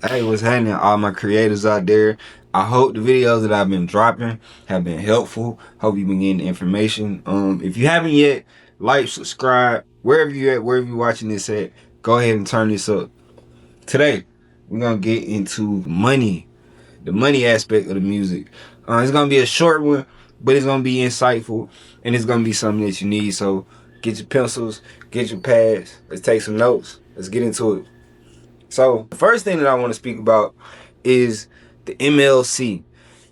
Hey, what's happening, all my creators out there? I hope the videos that I've been dropping have been helpful. Hope you've been getting the information. If you haven't yet, like, subscribe, wherever you at, wherever you're watching this at, go ahead and turn this up. Today, we're gonna get into money, the money aspect of the music. It's gonna be a short one, but it's gonna be insightful, and it's gonna be something that you need. So get your pencils, get your pads, let's take some notes. Let's get into it. So the first thing that I want to speak about is the MLC.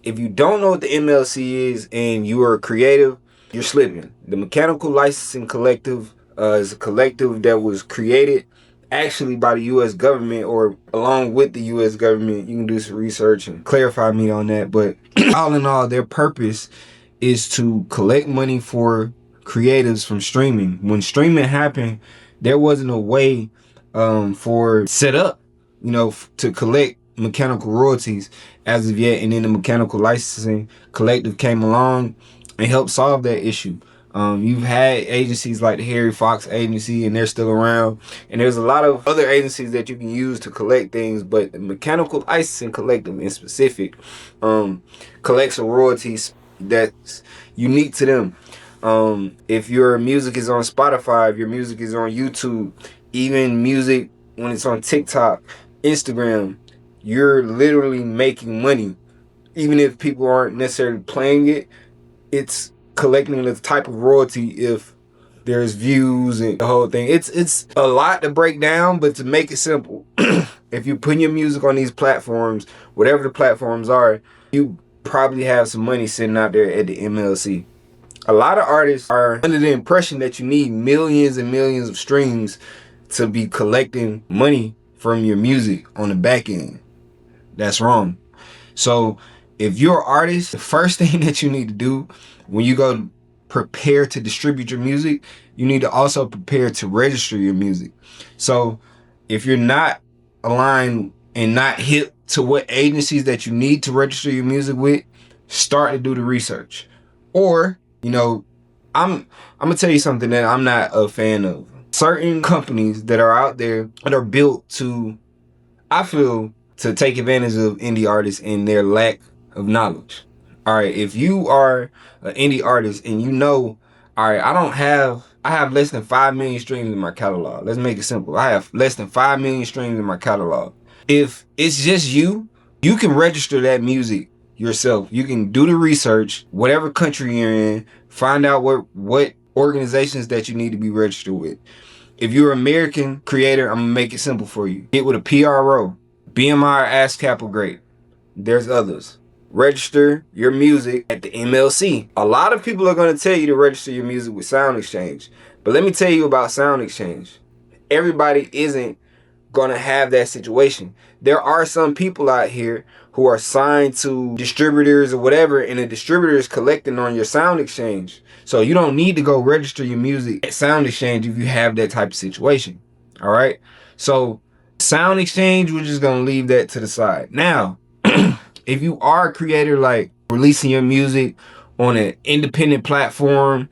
If you don't know what the MLC is and you are creative, you're slipping. The Mechanical Licensing Collective is a collective that was created actually by the U.S. government, or along with the U.S. government. You can do some research and clarify me on that. But all in all, their purpose is to collect money for creatives from streaming. When streaming happened, there wasn't a way for set up, to collect mechanical royalties as of yet. And then the Mechanical Licensing Collective came along and helped solve that issue. You've had agencies like the Harry Fox Agency, and they're still around. And there's a lot of other agencies that you can use to collect things, but the Mechanical Licensing Collective in specific collects royalties that's unique to them. If your music is on Spotify, if your music is on YouTube, even music when it's on TikTok, Instagram, you're literally making money. Even if people aren't necessarily playing it, it's collecting the type of royalty if there's views and the whole thing. It's a lot to break down, but to make it simple, if you put your music on these platforms, whatever the platforms are, you probably have some money sitting out there at the MLC. A lot of artists are under the impression that you need millions and millions of streams to be collecting money from your music on the back end. That's wrong. So if you're an artist, the first thing that you need to do when you go prepare to distribute your music, you need to also prepare to register your music. So if you're not aligned and not hip to what agencies that you need to register your music with, start to do the research. Or, I'm gonna tell you something that I'm not a fan of. Certain companies that are out there that are built to, I feel, to take advantage of indie artists and their lack of knowledge. All right, if you are an indie artist and all right, I have less than 5 million streams in my catalog. Let's make it simple. I have less than 5 million streams in my catalog. If it's just you can register that music yourself. You can do the research, whatever country you're in, find out what organizations that you need to be registered with. If you're an American creator, I'm gonna make it simple for you. Get with a PRO, BMI or ASCAP are great. There's others. Register your music at the MLC. A lot of people are gonna tell you to register your music with Sound Exchange, but let me tell you about Sound Exchange. Everybody isn't gonna have that situation. There are some people out here who are signed to distributors or whatever, and the distributor is collecting on your Sound Exchange. So you don't need to go register your music at Sound Exchange if you have that type of situation. All right. So Sound Exchange, we're just gonna leave that to the side. Now, if you are a creator, like releasing your music on an independent platform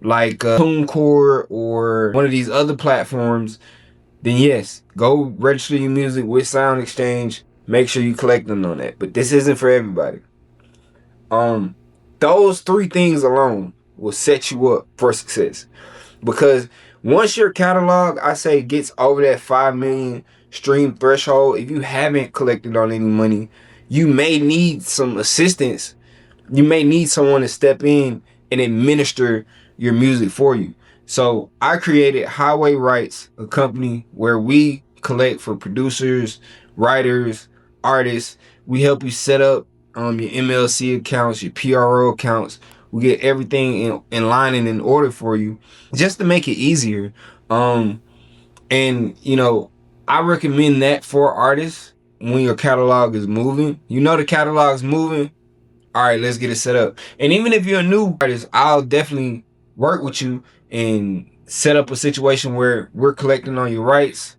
like TuneCore or one of these other platforms, then yes, go register your music with Sound Exchange. Make sure you collect them on that. But this isn't for everybody. Those 3 things alone will set you up for success. Because once your catalog, I say, gets over that 5 million stream threshold, if you haven't collected on any money, you may need some assistance. You may need someone to step in and administer your music for you. So I created Highway Rights, a company where we collect for producers, writers, artists. We help you set up your MLC accounts, your PRO accounts. We get everything in line and in order for you, just to make it easier. And I recommend that for artists when your catalog is moving. The catalog's moving. All right, let's get it set up. And even if you're a new artist, I'll definitely work with you and set up a situation where we're collecting on your rights.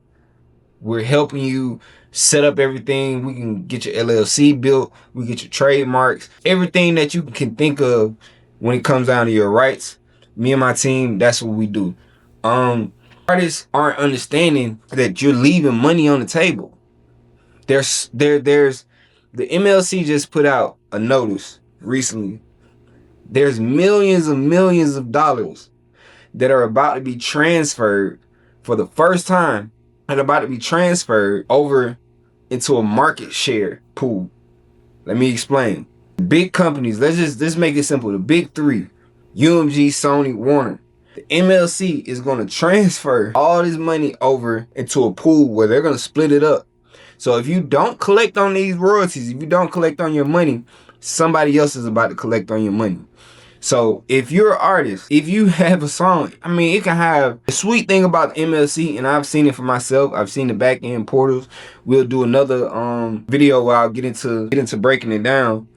We're helping you set up everything. We can get your LLC built. We get your trademarks, everything that you can think of when it comes down to your rights. Me and my team, that's what we do. Artists aren't understanding that you're leaving money on the table. There's the MLC just put out a notice recently. There's millions of dollars that are about to be transferred for the first time, and about to be transferred over into a market share pool. Let me explain. Big companies, let's make it simple. The big three, UMG, Sony, Warner. The MLC is going to transfer all this money over into a pool where they're going to split it up. So if you don't collect on these royalties, if you don't collect on your money, somebody else is about to collect on your money. So if you're an artist, if you have a song, I mean, it can have the sweet thing about the MLC, and I've seen it for myself. I've seen the back end portals. We'll do another video where I'll get into breaking it down.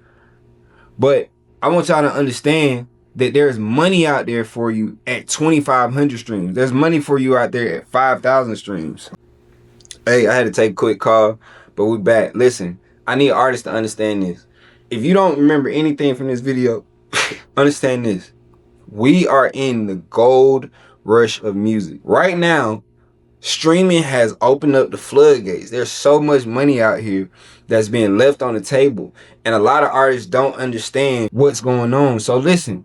But I want y'all to understand that there's money out there for you at 2,500 streams. There's money for you out there at 5,000 streams. Hey, I had to take a quick call, but we're back. Listen, I need artists to understand this. If you don't remember anything from this video, understand this. We are in the gold rush of music. Right now, streaming has opened up the floodgates. There's so much money out here that's being left on the table, and a lot of artists don't understand what's going on. So listen,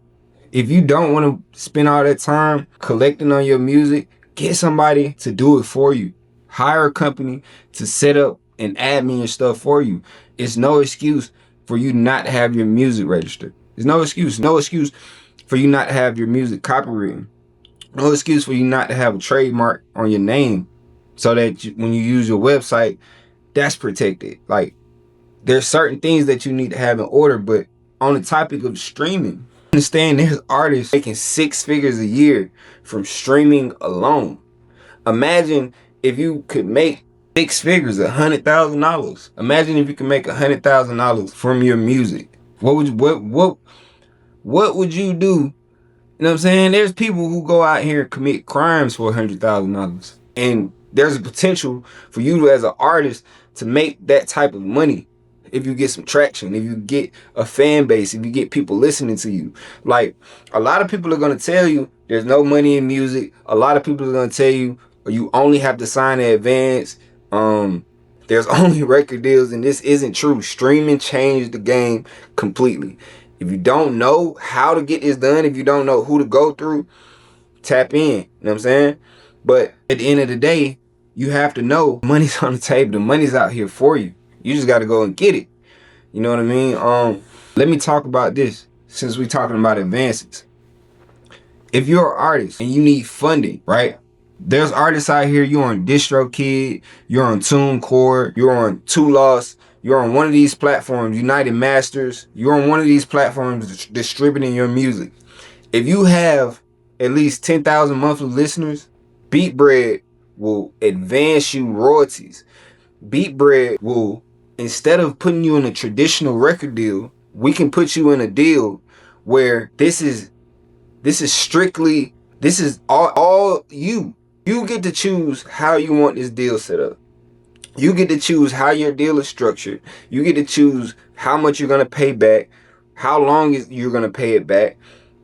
if you don't want to spend all that time collecting on your music, get somebody to do it for you. Hire a company to set up and admin your stuff for you. It's no excuse for you not to have your music registered. There's no excuse for you not to have your music copywritten. No excuse for you not to have a trademark on your name, so that when you use your website, that's protected. Like, there's certain things that you need to have in order. But on the topic of streaming, understand there's artists making 6 figures a year from streaming alone. Imagine if you could make 6 figures, $100,000. Imagine if you could make $100,000 from your music. What would you do? You know what I'm saying? There's people who go out here and commit crimes for $100,000. And there's a potential for you as an artist to make that type of money if you get some traction, if you get a fan base, if you get people listening to you. Like, a lot of people are going to tell you there's no money in music. A lot of people are going to tell you you only have to sign in advance. There's only record deals, and this isn't true. Streaming changed the game completely. If you don't know how to get this done, if you don't know who to go through, tap in. You know what I'm saying? But at the end of the day, you have to know money's on the table. The money's out here for you. You just got to go and get it. You know what I mean? Let me talk about this since we're talking about advances. If you're an artist and you need funding, right? There's artists out here, you're on DistroKid, you're on TuneCore, you're on Two Lost, you're on one of these platforms, United Masters, you're on one of these platforms distributing your music. If you have at least 10,000 monthly listeners, BeatBread will advance you royalties. BeatBread will, instead of putting you in a traditional record deal, we can put you in a deal where this is strictly, this is all you. You get to choose how you want this deal set up. You get to choose how your deal is structured. You get to choose how much you're going to pay back, how long you're going to pay it back.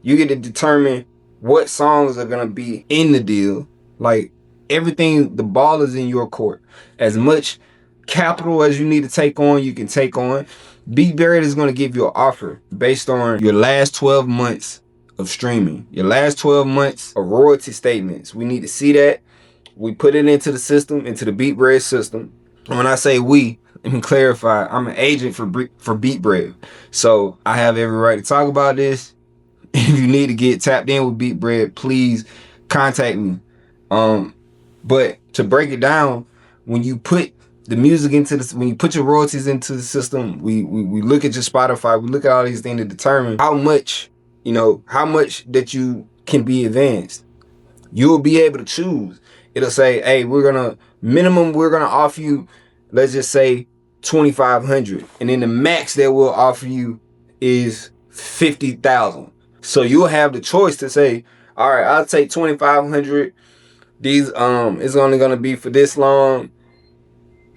You get to determine what songs are going to be in the deal. Like, everything, the ball is in your court. As much capital as you need to take on, you can take on. BeatBread is going to give you an offer based on your last 12 months of streaming, your last 12 months of royalty statements. We need to see that. We put it into the system, into the BeatBread system. When I say we, let me clarify, I'm an agent for BeatBread. So I have every right to talk about this. If you need to get tapped in with BeatBread, please contact me. But to break it down, when you put the music into the, when you put your royalties into the system, we look at your Spotify, we look at all these things to determine how much, you know, how much that you can be advanced. You'll be able to choose. It'll say, hey, we're gonna offer you, let's just say 2,500, and then the max that we'll offer you is 50,000. So you'll have the choice to say, all right, I'll take 2,500. These it's only gonna be for this long.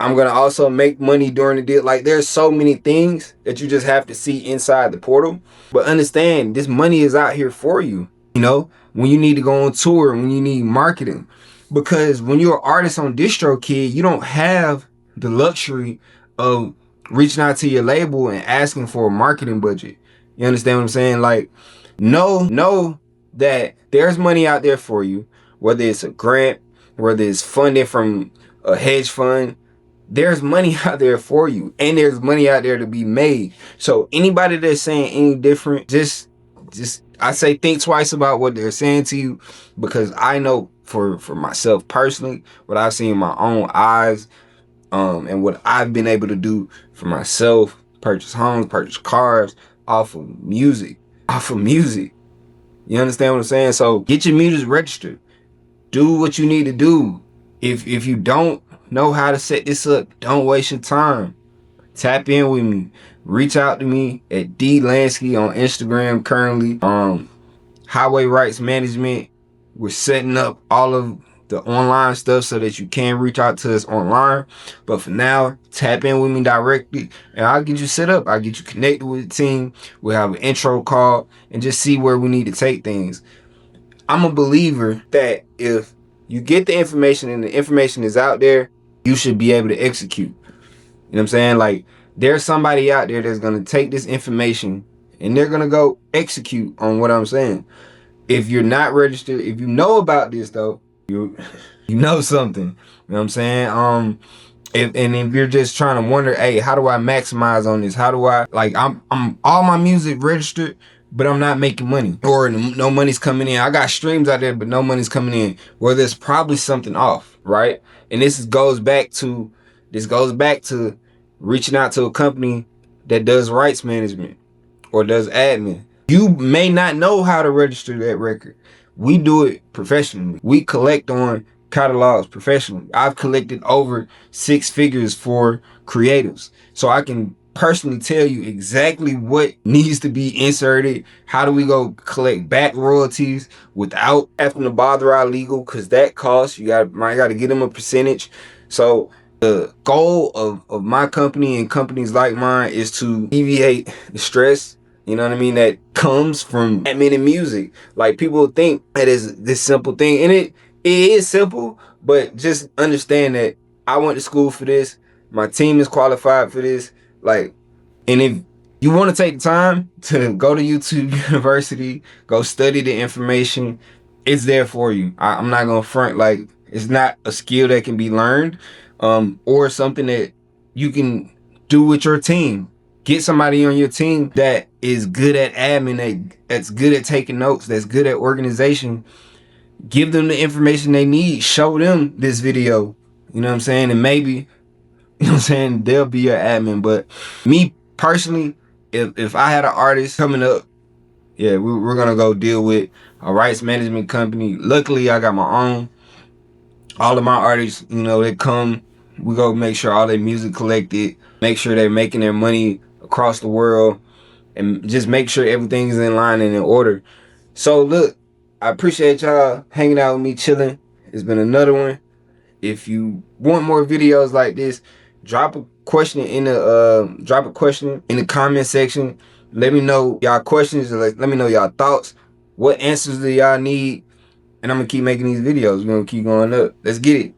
I'm gonna also make money during the deal. Like, there's so many things that you just have to see inside the portal. But understand, this money is out here for you. You know, when you need to go on tour, when you need marketing. Because when you're an artist on DistroKid, you don't have the luxury of reaching out to your label and asking for a marketing budget. You understand what I'm saying? Like, know that there's money out there for you, whether it's a grant, whether it's funding from a hedge fund. There's money out there for you, and there's money out there to be made. So anybody that's saying any different, just I say think twice about what they're saying to you, because I know for myself personally, what I've seen in my own eyes, and what I've been able to do for myself, purchase homes, purchase cars off of music. You understand what I'm saying? So get your music registered. Do what you need to do. If you don't know how to set this up, don't waste your time. Tap in with me. Reach out to me at Lansky on Instagram currently. Highway Rights Management. We're setting up all of the online stuff so that you can reach out to us online. But for now, tap in with me directly and I'll get you set up. I'll get you connected with the team. We'll have an intro call and just see where we need to take things. I'm a believer that if you get the information and the information is out there, you should be able to execute. You know what I'm saying? Like, there's somebody out there that's going to take this information and they're going to go execute on what I'm saying. If you're not registered, if you know about this though, you know something. You know what I'm saying? If you're just trying to wonder, hey, how do I maximize on this? How do I, like, I'm all my music registered, but I'm not making money, or no money's coming in. I got streams out there, but no money's coming in. Well, there's probably something off, right? And this goes back to reaching out to a company that does rights management or does admin. You may not know how to register that record. We do it professionally. We collect on catalogs professionally. I've collected over 6 figures for creatives. So I can personally tell you exactly what needs to be inserted. How do we go collect back royalties without having to bother our legal, because that costs. Might got to get them a percentage. So the goal of my company and companies like mine is to alleviate the stress, you know what I mean, that comes from admin in music. Like, people think that is this simple thing, and it is simple, but just understand that I went to school for this. My team is qualified for this. Like, and if you want to take the time to go to YouTube University, go study the information, it's there for you. I'm not gonna front, like, it's not a skill that can be learned, or something that you can do with your team. Get somebody on your team that is good at admin, that's good at taking notes, that's good at organization. Give them the information they need. Show them this video. You know what I'm saying? And maybe, you know what I'm saying, they'll be your admin. But me personally, if I had an artist coming up, yeah, we're gonna go deal with a rights management company. Luckily, I got my own. All of my artists, you know, they come, we go make sure all their music collected, make sure they're making their money across the world, and just make sure everything is in line and in order. So look, I appreciate y'all hanging out with me, chilling. It's been another one. If you want more videos like this, drop a question in the comment section. Let me know y'all questions. Let me know y'all thoughts. What answers do y'all need? And I'm gonna keep making these videos. We're gonna keep going up. Let's get it.